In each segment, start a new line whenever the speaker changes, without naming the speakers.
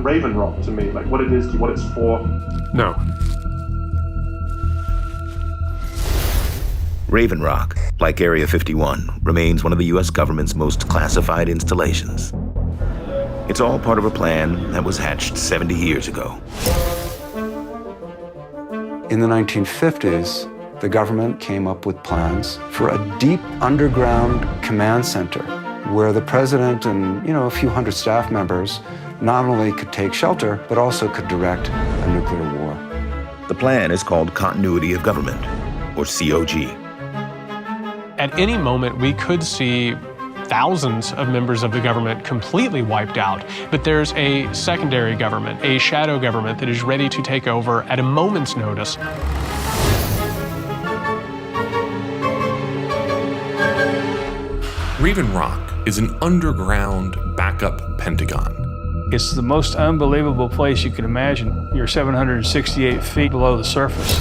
Raven Rock to me, like what it is, what it's for?
No.
Raven Rock, like Area 51, remains one of the U.S. government's most classified installations. It's all part of a plan that was hatched 70 years ago.
In the 1950s, the government came up with plans for a deep underground command center where the president and, a few hundred staff members not only could take shelter, but also could direct a nuclear war.
The plan is called Continuity of Government, or COG.
At any moment, we could see thousands of members of the government completely wiped out, but there's a secondary government, a shadow government that is ready to take over at a moment's notice.
Raven Rock is an underground backup Pentagon.
It's the most unbelievable place you can imagine. You're 768 feet below the surface.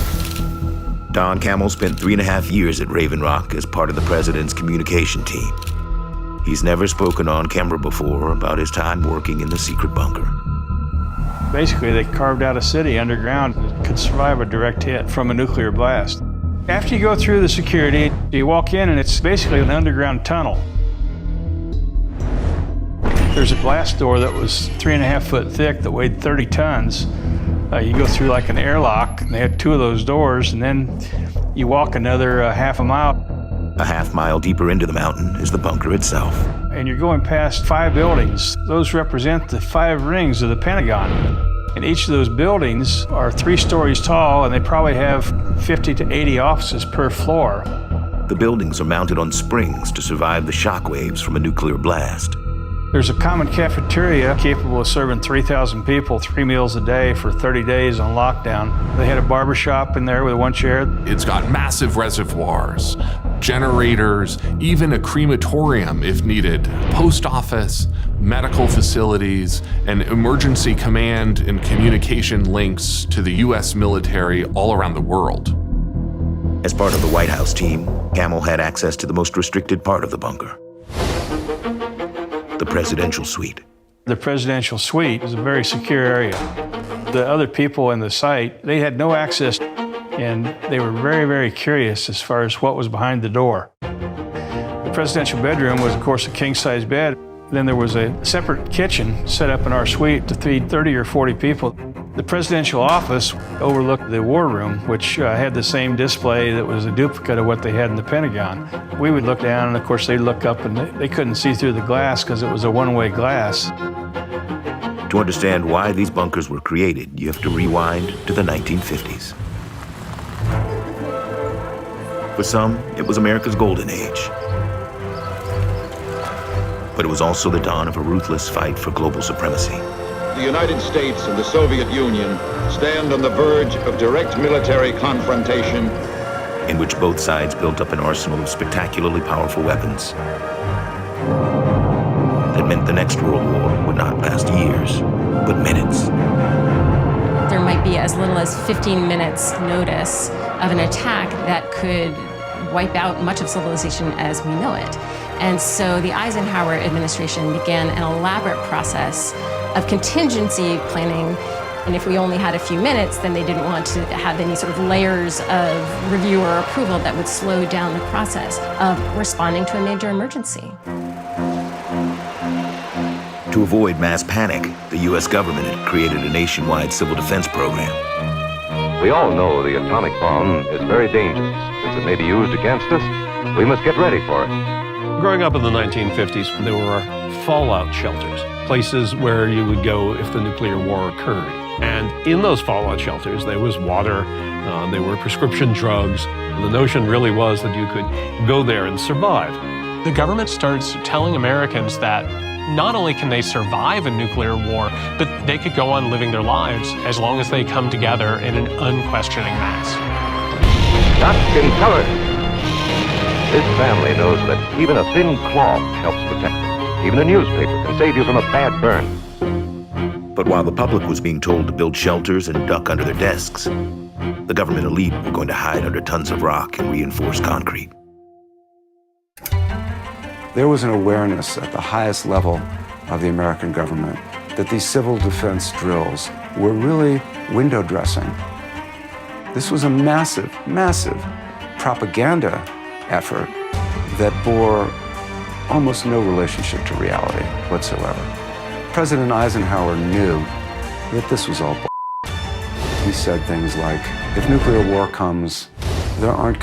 Don Cammell spent 3.5 years at Raven Rock as part of the president's communication team. He's never spoken on camera before about his time working in the secret bunker.
Basically, they carved out a city underground that could survive a direct hit from a nuclear blast. After you go through the security, you walk in and it's basically an underground tunnel. There's a blast door that was 3.5 foot thick that weighed 30 tons. You go through like an airlock, and they had 2 of those doors, and then you walk another half a mile.
A half mile deeper into the mountain is the bunker itself.
And you're going past 5 buildings. Those represent the 5 rings of the Pentagon. And each of those buildings are 3 stories tall, and they probably have 50 to 80 offices per floor.
The buildings are mounted on springs to survive the shock waves from a nuclear blast.
There's a common cafeteria capable of serving 3,000 people 3 meals a day for 30 days on lockdown. They had a barber shop in there with 1 chair.
It's got massive reservoirs, generators, even a crematorium if needed, post office, medical facilities, and emergency command and communication links to the U.S. military all around the world.
As part of the White House team, Cammell had access to the most restricted part of the bunker, the presidential suite.
The presidential suite is a very secure area. The other people in the site, they had no access, and they were very, very curious as far as what was behind the door. The presidential bedroom was, of course, a king-size bed. Then there was a separate kitchen set up in our suite to feed 30 or 40 people. The presidential office overlooked the war room, which had the same display that was a duplicate of what they had in the Pentagon. We would look down, and of course they'd look up, and they couldn't see through the glass because it was a one-way glass.
To understand why these bunkers were created, you have to rewind to the 1950s. For some, it was America's golden age. But it was also the dawn of a ruthless fight for global supremacy.
The United States and the Soviet Union stand on the verge of direct military confrontation,
in which both sides built up an arsenal of spectacularly powerful weapons that meant the next World War would not last years, but minutes.
There might be as little as 15 minutes notice of an attack that could wipe out much of civilization as we know it. And so the Eisenhower administration began an elaborate process of contingency planning. And if we only had a few minutes, then they didn't want to have any sort of layers of review or approval that would slow down the process of responding to a major emergency.
To avoid mass panic, the U.S. government had created a nationwide civil defense program.
We all know the atomic bomb is very dangerous. Since it may be used against us, we must get ready for it.
Growing up in the 1950s, there were fallout shelters, places where you would go if the nuclear war occurred. And in those fallout shelters, there was water, there were prescription drugs. The notion really was that you could go there and survive.
The government starts telling Americans that not only can they survive a nuclear war, but they could go on living their lives as long as they come together in an unquestioning mass.
Duck and cover. This family knows that even a thin cloth helps protect them. Even a newspaper can save you from a bad burn.
But while the public was being told to build shelters and duck under their desks, the government elite were going to hide under tons of rock and reinforced concrete.
There was an awareness at the highest level of the American government that these civil defense drills were really window dressing. This was a massive, massive propaganda effort that bore almost no relationship to reality whatsoever. President Eisenhower knew that this was all bull. He said things like, if nuclear war comes, there aren't